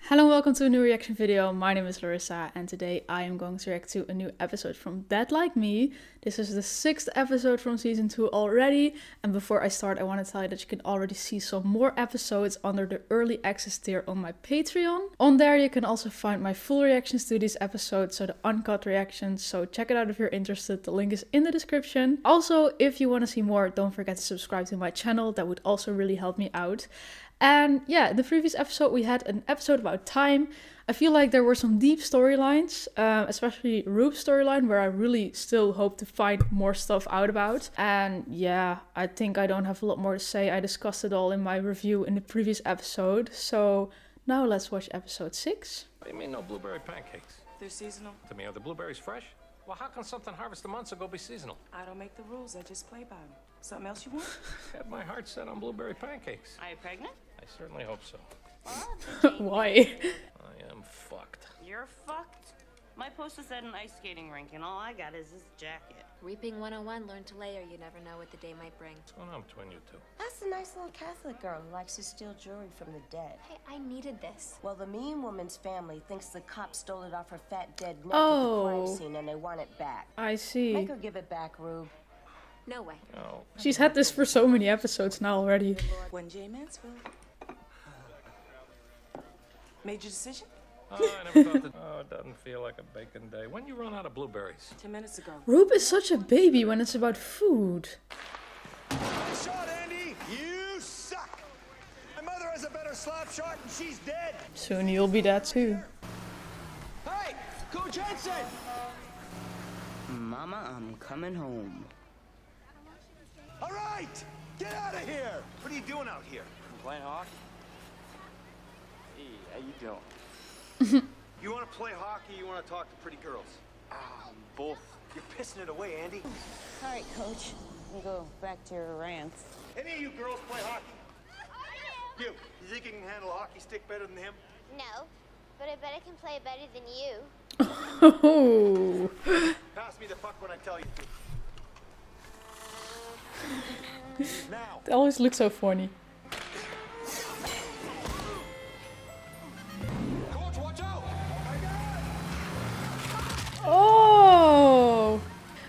Hello and welcome to a new reaction video. My name is Larissa and today I am going to react to a new episode from Dead Like Me. This is the 6th episode from season 2 already, and before I start I want to tell you that you can already see some more episodes under the early access tier on my Patreon. On there you can also find my full reactions to these episodes, so the uncut reactions, so check it out if you're interested. The link is in the description. Also, if you want to see more, don't forget to subscribe to my channel, that would also really help me out. And yeah, in the previous episode we had an episode about time. I feel like there were some deep storylines, especially Rube's storyline, where I really still hope to find more stuff out about. And yeah, I think I don't have a lot more to say. I discussed it all in my review in the previous episode. So now let's watch episode 6. What do you mean no blueberry pancakes? They're seasonal. To me, are the blueberries fresh? Well, how can something harvested months ago be seasonal? I don't make the rules, I just play by them. Something else you want? Had my heart set on blueberry pancakes. Are you pregnant? I certainly hope so. Why? I am fucked. You're fucked? My poster said an ice skating rink, and all I got is this jacket. Reaping 101, learn to layer. You never know what the day might bring. What's going on between you two? That's a nice little Catholic girl who likes to steal jewelry from the dead. Hey, I needed this. Well, the mean woman's family thinks the cops stole it off her fat dead neck at the crime scene and they want it back. I see. Make her give it back, Rube. No way. Oh. She's had this for so many episodes now already. One J. Mansfield. Made your decision? Oh, I never thought that. Oh, it doesn't feel like a bacon day. When you run out of blueberries? 10 minutes ago. Rube is such a baby when it's about food. Nice shot, Andy! You suck! My mother has a better slap shot and she's dead! Soon you'll be dead too. Hey! Coach Jensen! Mama, I'm coming home. Alright! Get out of here! What are you doing out here? I'm playing hockey. Hey, how you doing? You want to play hockey or you want to talk to pretty girls? Both. You're pissing it away, Andy. All right, Coach. We'll go back to your rants. Any of you girls play hockey? You think you can handle a hockey stick better than him? No, but I bet I can play better than you. Oh. Pass me the puck when I tell you to. Now. It always looks so funny. Coach, watch out! Oh!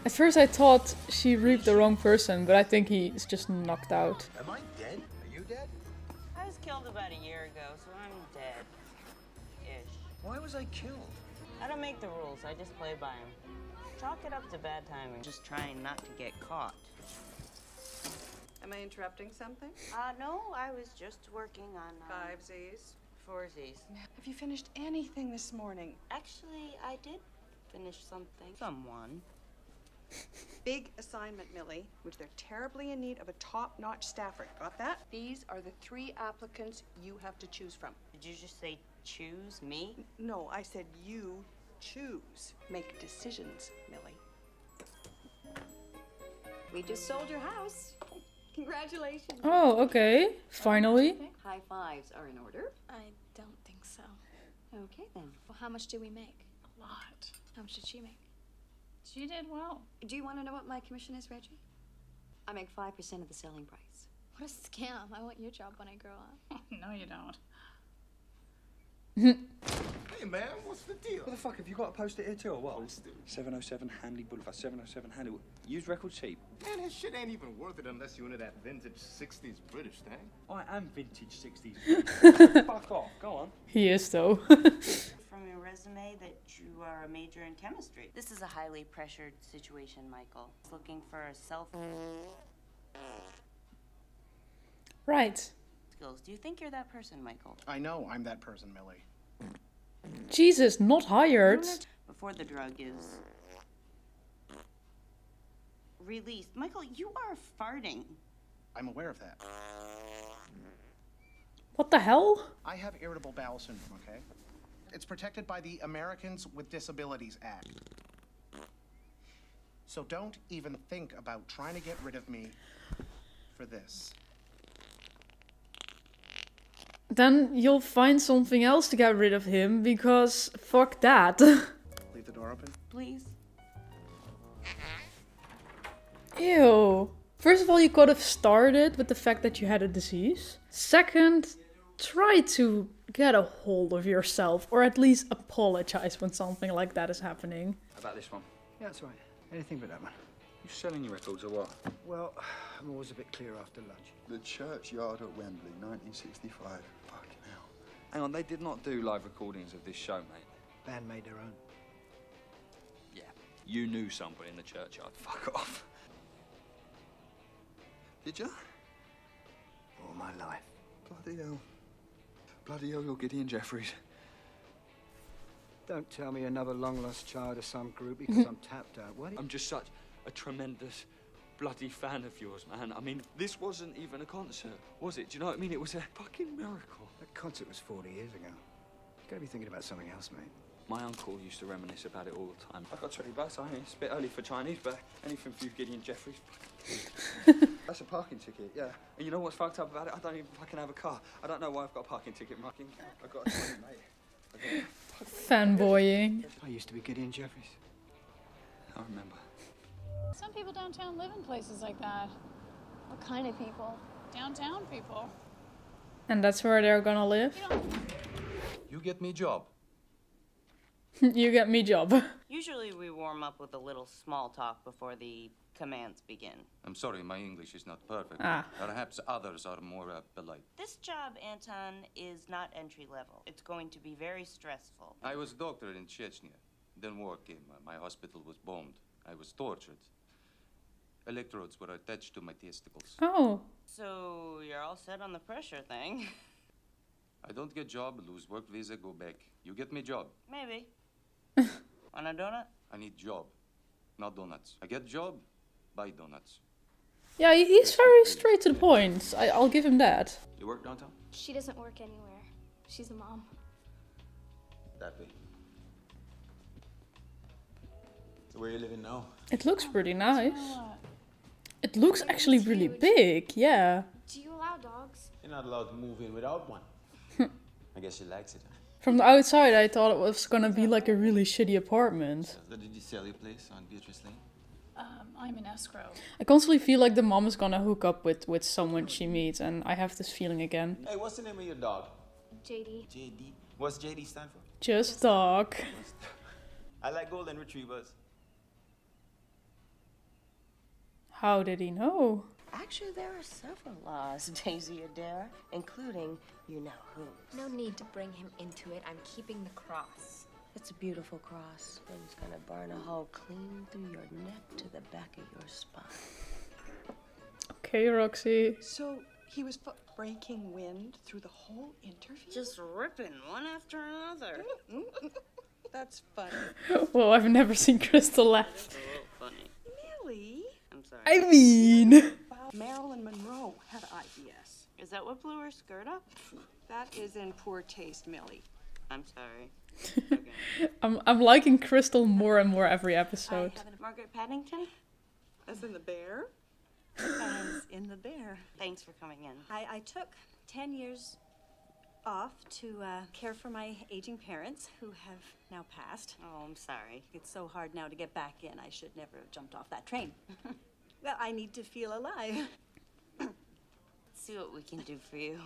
At first I thought she reaped the wrong person, but I think he's just knocked out. Am I dead? Are you dead? I was killed about a year ago, so I'm dead-ish. Why was I killed? I don't make the rules. I just play by them. Chalk it up to bad timing. Just trying not to get caught. Am I interrupting something? No, I was just working on 5 Z's. 4 Z's. Have you finished anything this morning? Actually, I did finish something. Someone. Big assignment, Millie, which they're terribly in need of a top-notch staffer. Got that? These are the 3 applicants you have to choose from. Did you just say choose me? No, I said you choose. Make decisions, Millie. We just sold your house. Congratulations. Oh, okay. Finally. High fives are in order. I don't think so. Okay, then. Well, how much do we make? A lot. How much did she make? She did well. Do you want to know what my commission is, Reggie? I make 5% of the selling price. What a scam. I want your job when I grow up. No, you don't. Hey man, what's the deal? What the fuck, have you got a poster here too or what? 707 Hanley Boulevard, 707 Hanley. Used record cheap. Man, his shit ain't even worth it unless you're into that vintage 60s British thing. I am vintage 60s. Fuck off, go on. He is though. From your resume that you are a major in chemistry. This is a highly pressured situation, Michael. Looking for a self Right. skills. Do you think you're that person, Michael? I know I'm that person, Millie. Jesus, not hired. Before the drug is released. Michael, you are farting. I'm aware of that. What the hell? I have irritable bowel syndrome, okay? It's protected by the Americans with Disabilities Act. So don't even think about trying to get rid of me for this. Then you'll find something else to get rid of him, because fuck that. Leave the door open. Please. Ew. First of all, you could have started with the fact that you had a disease. Second, try to Get a hold of yourself, or at least apologize when something like that is happening. How about this one? Yeah, that's right. Anything but that one. You selling your records or what? Well, I'm always a bit clear after lunch. The churchyard at Wembley, 1965. Fucking hell. Hang on, they did not do live recordings of this show, mate. Band made their own. Yeah, you knew somebody in the churchyard. Fuck off. Did you? All my life. Bloody hell. Bloody hell, you're Gideon Jeffries. Don't tell me another long-lost child of some group because I'm tapped out. What? I'm just such a tremendous bloody fan of yours, man. I mean, this wasn't even a concert, was it? Do you know what I mean? It was a fucking miracle. That concert was 40 years ago. You gotta be thinking about something else, mate. My uncle used to reminisce about it all the time. I got 20 bucks. I mean, it's a bit early for Chinese, but anything for you, Gideon Jeffries. That's a parking ticket, yeah. And you know what's fucked up about it? I don't even fucking have a car. I don't know why I've got a parking ticket, Marking. I've got a 20, mate. Fanboying. I used to be Gideon Jeffries. I remember. Some people downtown live in places like that. What kind of people? Downtown people. And that's where they're gonna live? You get me job. You get me job. Usually we warm up with a little small talk before the commands begin. I'm sorry, my English is not perfect. Ah. Perhaps others are more polite. This job, Anton, is not entry level. It's going to be very stressful. I was doctor in Chechnya. Then war came. My hospital was bombed. I was tortured. Electrodes were attached to my testicles. Oh. So you're all set on the pressure thing. I don't get job, lose work visa, go back. You get me job. Maybe. Want a donut? I need job, not donuts. I get job, buy donuts. Yeah, he's very straight to the point. I'll give him that. You work downtown? She doesn't work anywhere. She's a mom. That way. So where are you living now? It looks pretty nice. It looks actually really big, yeah. Do you allow dogs? You're not allowed to move in without one. I guess she likes it. From the outside, I thought it was gonna be like a really shitty apartment. So did you sell your place on Beatrice Lane? I'm in Escrow. I constantly feel like the mom is gonna hook up with someone she meets, and I have this feeling again. Hey, what's the name of your dog? JD. JD. What's JD stand for? Just dog. I like golden retrievers. How did he know? Actually, there are several laws, Daisy Adair, including you know who. No need to bring him into it. I'm keeping the cross. It's a beautiful cross. It's gonna burn a hole clean through your neck to the back of your spine. Okay, Roxy. So he was breaking wind through the whole interview? Just ripping one after another. That's funny. Well, I've never seen Crystal laugh. That's a little funny. Millie? I'm sorry. I mean... Marilyn Monroe had IBS. Is that what blew her skirt up? That is in poor taste, Millie. I'm sorry. Okay. I'm liking Crystal more and more every episode. Margaret Paddington? As in the bear? As in the bear. Thanks for coming in. I took 10 years off to care for my aging parents who have now passed. Oh, I'm sorry. It's so hard now to get back in. I should never have jumped off that train. Well, I need to feel alive. Let's see what we can do for you.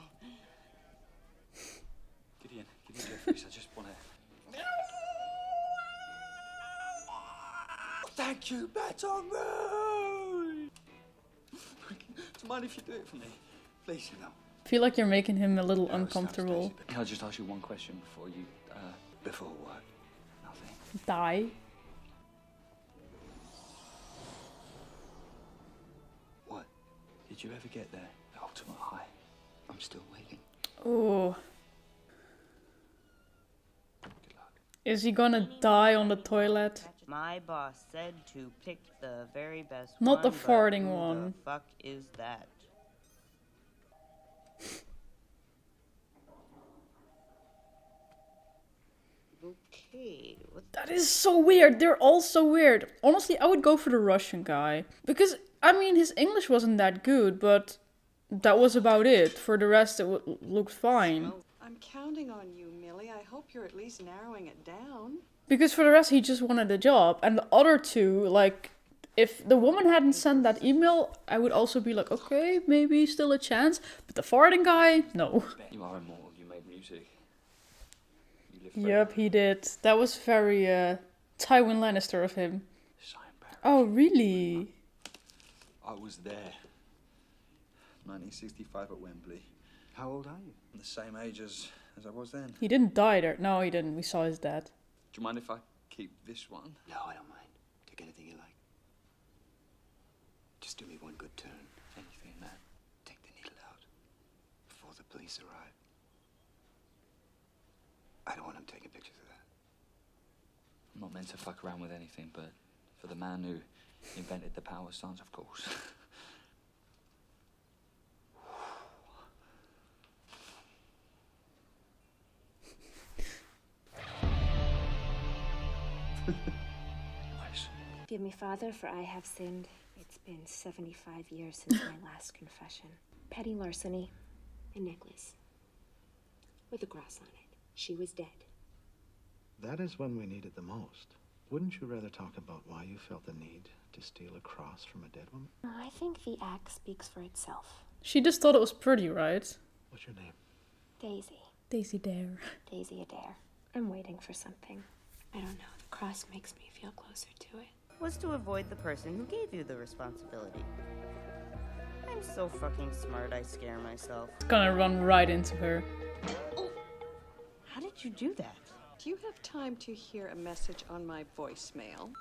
Gideon Jeffries, I just want to... Thank you, Baton Rouge! Do you mind if you do it for me? Please, you know. I feel like you're making him a little uncomfortable. Can I just ask you one question before you, before what? Nothing. Die. What? Did you ever get there? The ultimate high? I'm still waiting. Oh. Is he gonna die on the toilet? My boss said to pick the very best Not one, the farting but who one. the fuck is that? Okay. That is so weird. They're all so weird. Honestly, I would go for the Russian guy. Because, I mean, his English wasn't that good, but that was about it. For the rest, it looked fine. I'm counting on you, Millie. I hope you're at least narrowing it down. Because for the rest, he just wanted a job. And the other two, like, if the woman hadn't sent that email, I would also be like, okay, maybe still a chance. But the farting guy, no. You are immortal. You made music. Yep, he did. That was very Tywin Lannister of him. Oh, really? I was there. 1965 at Wembley. How old are you? I'm the same age as I was then. He didn't die there. No, he didn't. We saw his dad. Do you mind if I keep this one? No, I don't mind. Take anything you like. Just do me one good turn. Anything, man. Take the needle out before the police arrive. I don't want them taking pictures of that. I'm not meant to fuck around with anything, but for the man who invented the power stance, of course. Forgive me, Father, for I have sinned. It's been 75 years since my last confession. Petty larceny, a necklace with a cross on it. She was dead. That is when we need it the most. Wouldn't you rather talk about why you felt the need to steal a cross from a dead woman? I think the act speaks for itself. She just thought it was pretty, right? What's your name? Daisy. Daisy Dare. Daisy Adair. I'm waiting for something. I don't know. The cross makes me feel closer to it. Was to avoid the person who gave you the responsibility. I'm so fucking smart, I scare myself. Gonna run right into her. Oh. How did you do that? Do you have time to hear a message on my voicemail?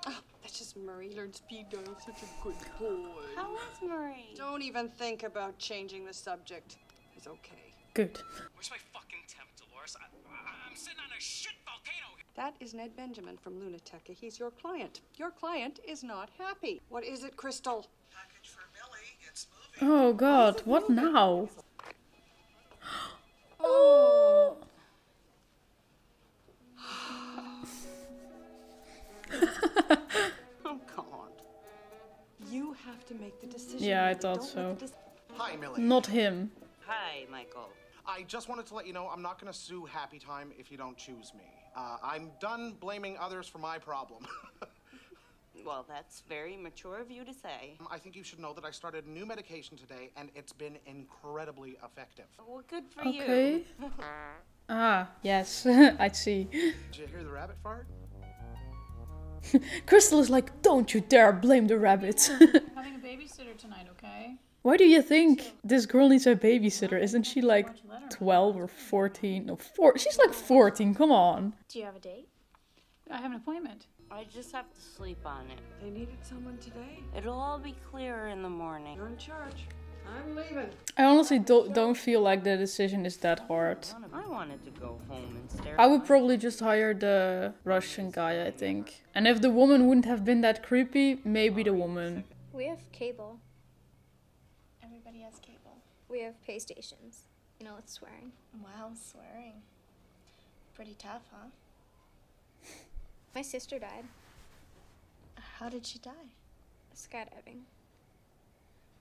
Oh, that's just Murray. He learned speed dial. Such a good boy. How is Murray? Don't even think about changing the subject. It's okay. Good. Where's my fucking temp, Dolores? I'm sitting on a shit volcano. That is Ned Benjamin from Lunateca. He's your client. Your client is not happy. What is it, Crystal? Package for Millie. It's moving. Oh God, what now? Oh. Oh God. You have to make the decision. Yeah, I thought so. Hi, Millie. Not him. Hi, Michael. I just wanted to let you know I'm not going to sue Happy Time if you don't choose me. I'm done blaming others for my problem. Well, that's very mature of you to say. I think you should know that I started a new medication today, and it's been incredibly effective. Well, good for Okay. you. Ah, yes, I see. Did you hear the rabbit fart? Crystal is like, don't you dare blame the rabbit. Having a babysitter tonight, okay? Why do you think this girl needs a babysitter? Isn't she like 12 or 14? No, 4. She's like 14, come on. Do you have a date? I have an appointment. I just have to sleep on it. They needed someone today. It'll all be clearer in the morning. You're in charge. I'm leaving. I honestly don't feel like the decision is that hard. I wanted to go home and stare. I would probably just hire the Russian guy, I think. And if the woman wouldn't have been that creepy, maybe the woman. We have cable. Everybody has cable. We have pay stations. You know, it's swearing. Wow, swearing. Pretty tough, huh? My sister died. How did she die? Skydiving.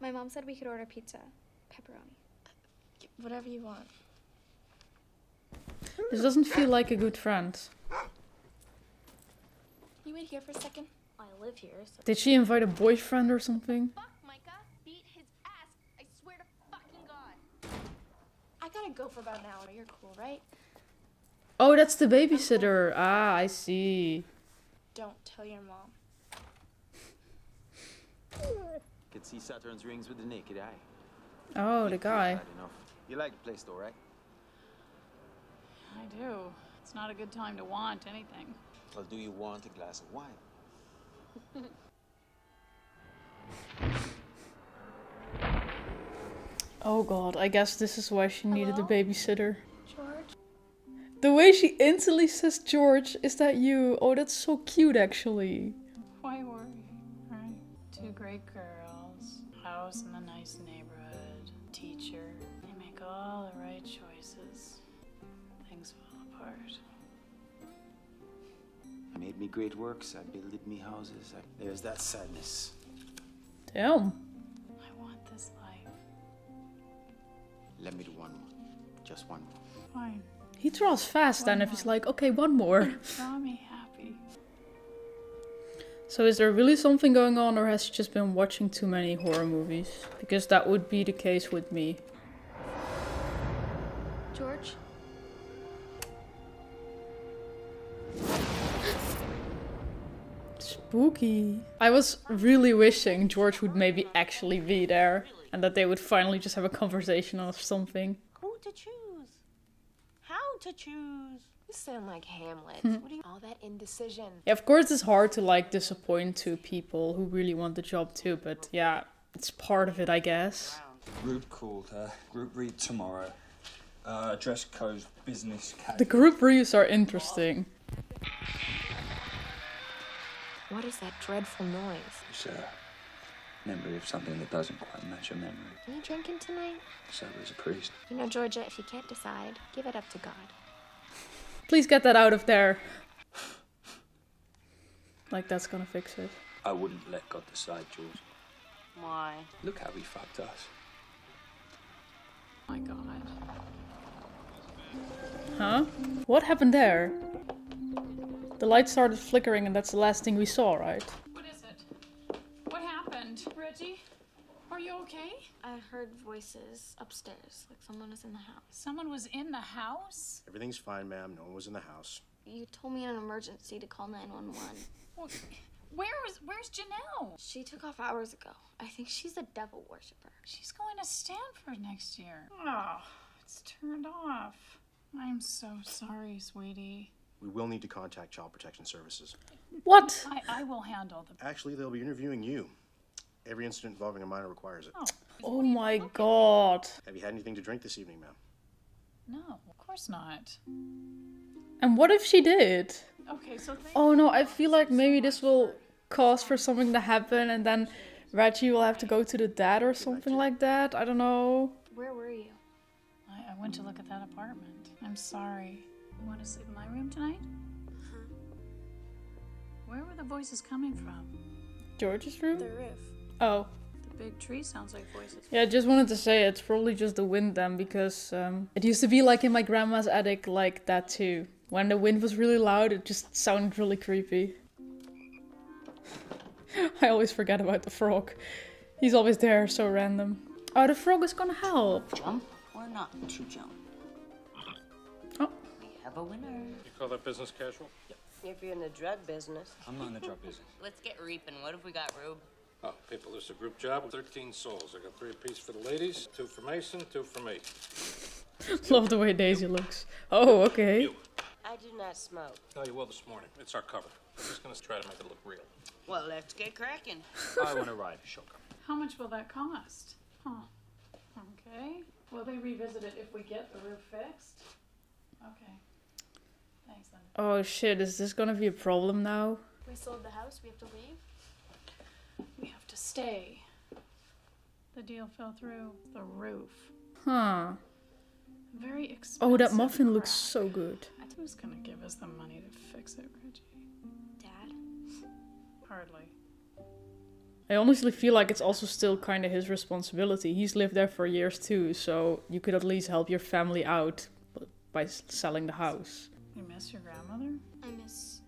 My mom said we could order pizza. Pepperoni. Whatever you want. This doesn't feel like a good friend. You wait here for a second. I live here, so... Did she invite a boyfriend or something? Fuck Micah. Beat his ass. I swear to fucking God. I gotta go for about an hour. You're cool, right? Oh, that's the babysitter. Ah, I see. Don't tell your mom. Could see Saturn's rings with the naked eye. Oh, the guy. Bad enough. You like the place though, right? I do. It's not a good time to want anything. Well, do you want a glass of wine? Oh God, I guess this is why she needed a babysitter. George? The way she instantly says, George, is that you? Oh, that's so cute, actually. Why worry, right? 2 great girls, house in a nice neighborhood, teacher. They make all the right choices. Things fall apart. I made me great works, I builded me houses. There's that sadness. Damn. I want this life. Let me do one more. Just one more. Fine. He draws fast then if he's like, okay, one more. Draw me happy. So is there really something going on, or has she just been watching too many horror movies? Because that would be the case with me. George? Spooky. I was really wishing George would maybe actually be there and that they would finally just have a conversation or something. Who to choose? How to choose? You sound like Hamlet. What do you all that indecision? Yeah, of course it's hard to like disappoint two people who really want the job too, but yeah, it's part of it, I guess. Group called, group read tomorrow. Dress code, business casual. The group reads are interesting. What is that dreadful noise? It's a memory of something that doesn't quite match a memory. Are you drinking tonight? So is a priest. You know, Georgia, if you can't decide, give it up to God. Please get that out of there. Like that's gonna fix it. I wouldn't let God decide, George. Why? Look how he fucked us. My God. Huh? What happened there? The light started flickering and that's the last thing we saw, right? What is it? What happened? Reggie? Are you okay? I heard voices upstairs, like someone was in the house. Someone was in the house? Everything's fine, ma'am. No one was in the house. You told me in an emergency to call 911. Well, where's Janelle? She took off hours ago. I think she's a devil worshiper. She's going to Stanford next year. Oh, it's turned off. I'm so sorry, sweetie. We will need to contact Child Protection Services. What? I will handle the... Actually, they'll be interviewing you. Every incident involving a minor requires it. Oh my God. Have you had anything to drink this evening, ma'am? No, of course not. And what if she did? Okay, so... Oh no, I feel like maybe this will cause for something to happen and then Reggie will have to go to the dad or something like that. I don't know. Where were you? I went to look at that apartment. I'm sorry. You want to sleep in my room tonight? Where were the voices coming from? George's room? The roof. Oh. The big tree sounds like voices. Yeah, I just wanted to say it's probably just the wind then, because it used to be like in my grandma's attic like that too. When the wind was really loud, it just sounded really creepy. I always forget about the frog. He's always there, so random. Oh, the frog is gonna help. Jump or not to jump? Oh. We have a winner. You call that business casual? Yep. If you're in the drug business. I'm not in the drug business. Let's get reaping. What have we got, Rube? Oh, people, this is a group job. 13 souls. I got 3 apiece for the ladies, 2 for Mason, 2 for me. Love the way Daisy looks. Oh, okay. You. I do not smoke. Oh, you will this morning. It's our cover. I'm just gonna try to make it look real. Well, let's get cracking. I want to ride a shotgun. How much will that cost? Huh. Okay. Will they revisit it if we get the roof fixed? Okay. Thanks, then. Oh shit, is this gonna be a problem now? We sold the house, we have to leave. We have to stay. The deal fell through. The roof. Huh. Very expensive. Oh, that muffin looks so good. Who's gonna give us the money to fix it, Reggie? Dad? Hardly. I honestly feel like it's also still kind of his responsibility. He's lived there for years too, so you could at least help your family out by selling the house. You miss your grandmother? I miss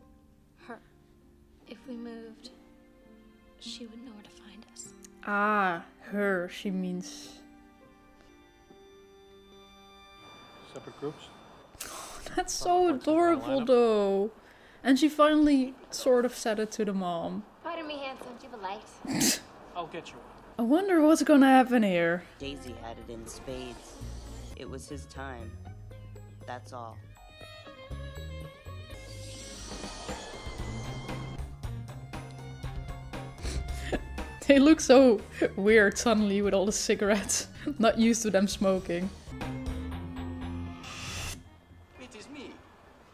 her. If we moved, she would know where to find us. Ah, her, she means... Separate groups? That's so adorable though. And she finally sort of said it to the mom. Pardon me, handsome, do you have a light? I'll get you one. I wonder what's gonna happen here. Daisy had it in spades. It was his time. That's all. They look so weird suddenly with all the cigarettes. Not used to them smoking. It is me.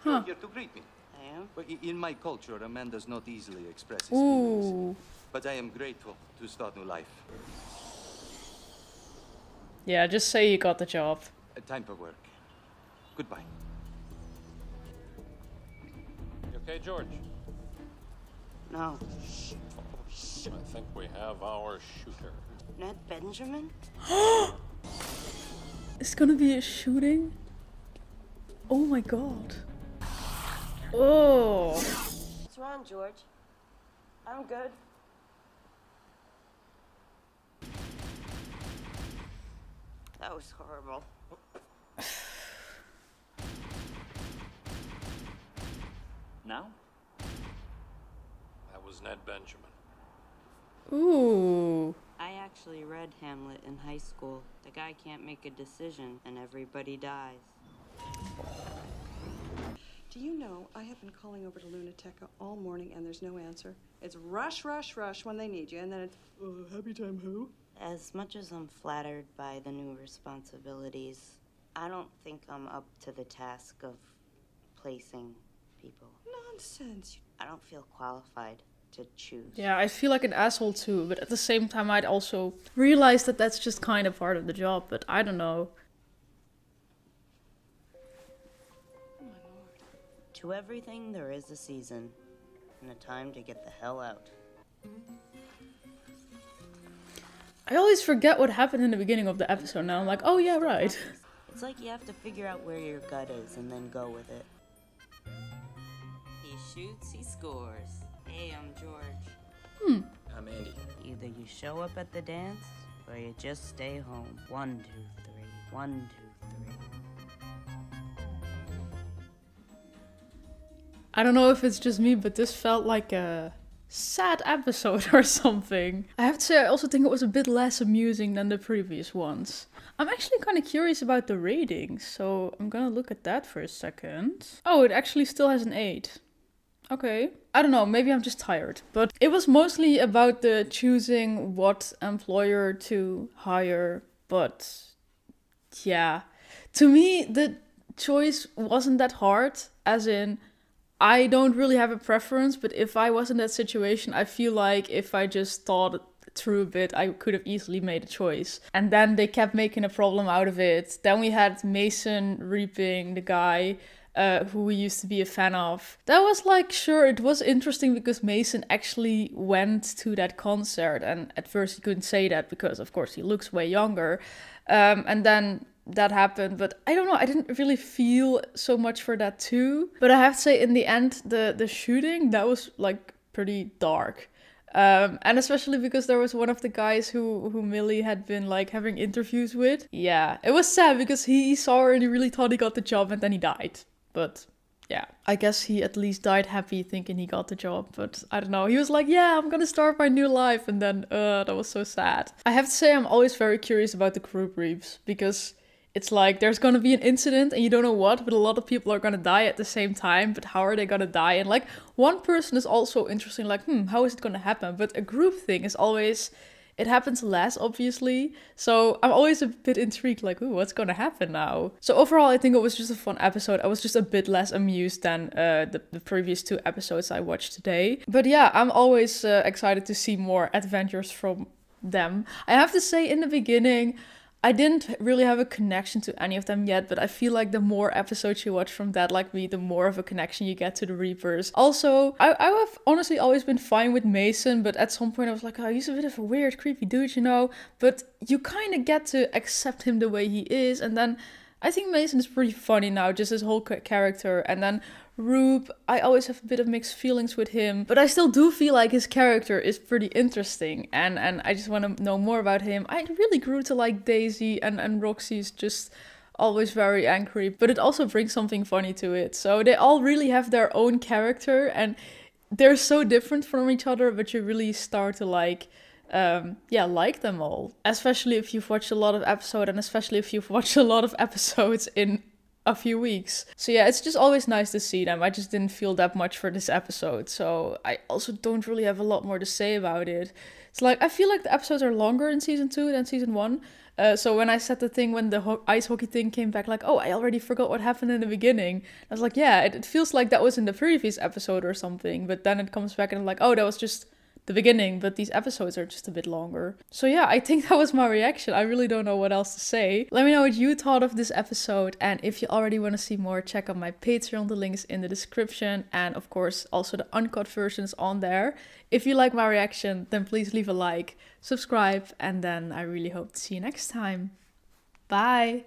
Huh. You're here to greet me. I am? Well, in my culture, a man does not easily express his Ooh. feelings. But I am grateful to start new life. Yeah, just say you got the job. Time for work. Goodbye. You okay, George? No. I think we have our shooter. Ned Benjamin? It's gonna be a shooting? Oh my god. Oh. What's wrong, George? I'm good. That was horrible. Now? That was Ned. Benjamin. Ooh. I actually read Hamlet in high school. The guy can't make a decision and everybody dies. Do you know, I have been calling over to Lunateca all morning and there's no answer. It's rush, rush, rush when they need you, and then it's, happy time who? As much as I'm flattered by the new responsibilities, I don't think I'm up to the task of placing people. Nonsense. I don't feel qualified to choose. Yeah, I feel like an asshole too, but at the same time I'd also realize that that's just kind of part of the job, but I don't know. To everything there is a season, and a time to get the hell out. I always forget what happened in the beginning of the episode now. I'm like, oh yeah, right. It's like you have to figure out where your gut is and then go with it. He shoots, he scores. Hey, I'm George. I'm Andy. Either you show up at the dance, or you just stay home. 1, 2, 3. 1, 2, 3. I don't know if it's just me, but this felt like a sad episode or something. I have to say, I also think it was a bit less amusing than the previous ones. I'm actually kind of curious about the ratings, so I'm gonna look at that for a second. Oh, it actually still has an 8. Okay. I don't know, maybe I'm just tired. But it was mostly about the choosing what employer to hire. But yeah, to me, the choice wasn't that hard, as in, I don't really have a preference, but if I was in that situation, I feel like if I just thought it through a bit, I could have easily made a choice. And then they kept making a problem out of it. Then we had Mason reaping the guy who we used to be a fan of. That was like, sure, it was interesting because Mason actually went to that concert. And at first he couldn't say that because, of course, he looks way younger. And then that happened, but I don't know, I didn't really feel so much for that too. But I have to say, in the end, the shooting, that was like pretty dark. And especially because there was one of the guys who Millie had been like having interviews with. Yeah, it was sad because he saw her and he really thought he got the job and then he died. But yeah, I guess he at least died happy thinking he got the job. But I don't know, he was like, yeah, I'm gonna start my new life. And then, that was so sad. I have to say, I'm always very curious about the group reaps because it's like there's gonna be an incident and you don't know what, but a lot of people are gonna die at the same time, but how are they gonna die? And like, one person is also interesting, like, how is it gonna happen? But a group thing is always, it happens less, obviously. So I'm always a bit intrigued, like, ooh, what's gonna happen now? So overall, I think it was just a fun episode. I was just a bit less amused than the previous 2 episodes I watched today. But yeah, I'm always excited to see more adventures from them. I have to say, in the beginning, I didn't really have a connection to any of them yet, but I feel like the more episodes you watch from Dead Like Me, the more of a connection you get to the Reapers. Also, I have honestly always been fine with Mason, but at some point I was like, oh, he's a bit of a weird, creepy dude, you know? But you kind of get to accept him the way he is, and then I think Mason is pretty funny now, just his whole character, and then Rube, I always have a bit of mixed feelings with him, but I still do feel like his character is pretty interesting, and I just want to know more about him. I really grew to like Daisy, and Roxy's just always very angry, but it also brings something funny to it. So they all really have their own character, and they're so different from each other, but you really start to like them all. Especially if you've watched a lot of episodes, and especially if you've watched a lot of episodes in a few weeks. So yeah, it's just always nice to see them. I just didn't feel that much for this episode, so I also don't really have a lot more to say about it. It's like, I feel like the episodes are longer in season 2 than season 1. So when I said the thing when the ice hockey thing came back, like, oh, I already forgot what happened in the beginning. I was like, yeah, it feels like that was in the previous episode or something. But then it comes back and I'm like, oh, that was just the beginning, but these episodes are just a bit longer. So yeah, I think that was my reaction. I really don't know what else to say. Let me know what you thought of this episode, and if you already want to see more, check out my Patreon, the link is in the description, and of course also the uncut versions on there. If you like my reaction, then please leave a like, subscribe, and then I really hope to see you next time. Bye!